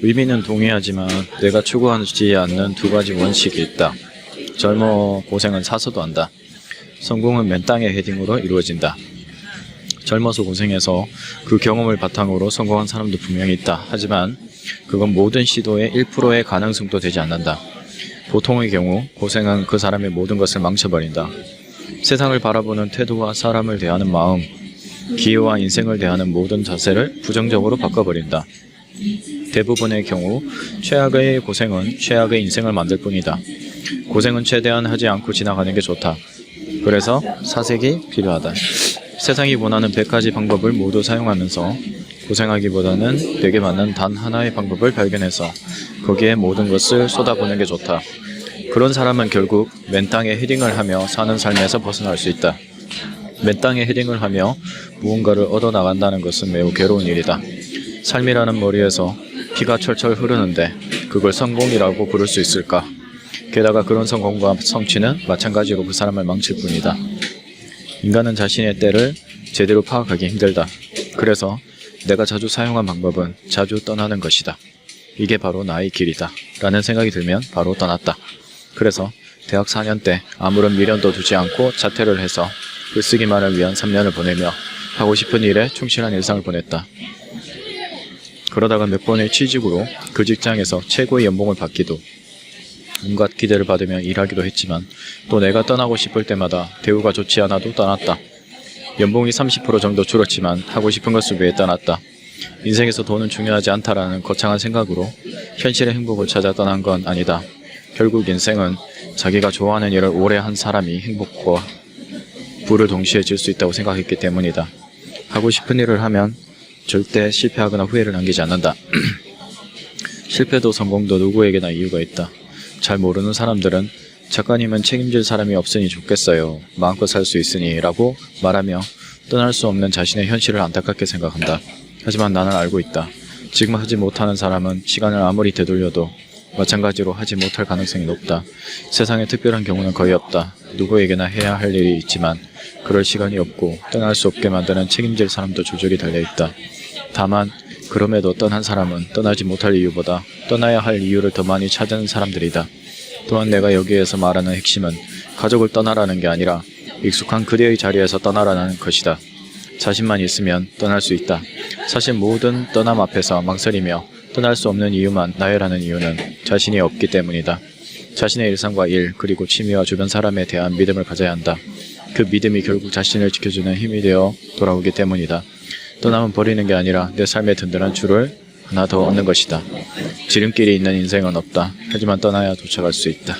의미는 동의하지만 내가 추구하지 않는 두 가지 원칙이 있다. 젊어 고생은 사서도 한다. 성공은 맨 땅의 헤딩으로 이루어진다. 젊어서 고생해서 그 경험을 바탕으로 성공한 사람도 분명히 있다. 하지만 그건 모든 시도의 1%의 가능성도 되지 않는다. 보통의 경우 고생은 그 사람의 모든 것을 망쳐버린다. 세상을 바라보는 태도와 사람을 대하는 마음, 기회와 인생을 대하는 모든 자세를 부정적으로 바꿔버린다. 대부분의 경우 최악의 고생은 최악의 인생을 만들 뿐이다. 고생은 최대한 하지 않고 지나가는 게 좋다. 그래서 사색이 필요하다. 세상이 원하는 100가지 방법을 모두 사용하면서 고생하기보다는 내게 맞는 단 하나의 방법을 발견해서 거기에 모든 것을 쏟아부는 게 좋다. 그런 사람은 결국 맨 땅에 헤딩을 하며 사는 삶에서 벗어날 수 있다. 맨 땅에 헤딩을 하며 무언가를 얻어나간다는 것은 매우 괴로운 일이다. 삶이라는 머리에서 피가 철철 흐르는데 그걸 성공이라고 부를 수 있을까? 게다가 그런 성공과 성취는 마찬가지로 그 사람을 망칠 뿐이다. 인간은 자신의 때를 제대로 파악하기 힘들다. 그래서 내가 자주 사용한 방법은 자주 떠나는 것이다. 이게 바로 나의 길이다 라는 생각이 들면 바로 떠났다. 그래서 대학 4년 때 아무런 미련도 두지 않고 자퇴를 해서 글쓰기만을 위한 3년을 보내며 하고 싶은 일에 충실한 일상을 보냈다. 그러다가 몇 번의 취직으로 그 직장에서 최고의 연봉을 받기도, 온갖 기대를 받으며 일하기도 했지만 또 내가 떠나고 싶을 때마다 대우가 좋지 않아도 떠났다. 연봉이 30% 정도 줄었지만 하고 싶은 것을 위해 떠났다. 인생에서 돈은 중요하지 않다라는 거창한 생각으로 현실의 행복을 찾아 떠난 건 아니다. 결국 인생은 자기가 좋아하는 일을 오래 한 사람이 행복과 부를 동시에 질 수 있다고 생각했기 때문이다. 하고 싶은 일을 하면 절대 실패하거나 후회를 남기지 않는다. 실패도 성공도 누구에게나 이유가 있다. 잘 모르는 사람들은 작가님은 책임질 사람이 없으니 좋겠어요. 마음껏 살 수 있으니 라고 말하며 떠날 수 없는 자신의 현실을 안타깝게 생각한다. 하지만 나는 알고 있다. 지금 하지 못하는 사람은 시간을 아무리 되돌려도 마찬가지로 하지 못할 가능성이 높다. 세상에 특별한 경우는 거의 없다. 누구에게나 해야 할 일이 있지만 그럴 시간이 없고 떠날 수 없게 만드는 책임질 사람도 조절이 달려있다. 다만 그럼에도 떠난 사람은 떠나지 못할 이유보다 떠나야 할 이유를 더 많이 찾는 사람들이다. 또한 내가 여기에서 말하는 핵심은 가족을 떠나라는 게 아니라 익숙한 그대의 자리에서 떠나라는 것이다. 자신만 있으면 떠날 수 있다. 사실 모든 떠남 앞에서 망설이며 떠날 수 없는 이유만 나열하는 이유는 자신이 없기 때문이다. 자신의 일상과 일, 그리고 취미와 주변 사람에 대한 믿음을 가져야 한다. 그 믿음이 결국 자신을 지켜주는 힘이 되어 돌아오기 때문이다. 떠나면 버리는 게 아니라 내 삶의 든든한 줄을 하나 더 얻는 것이다. 지름길이 있는 인생은 없다. 하지만 떠나야 도착할 수 있다.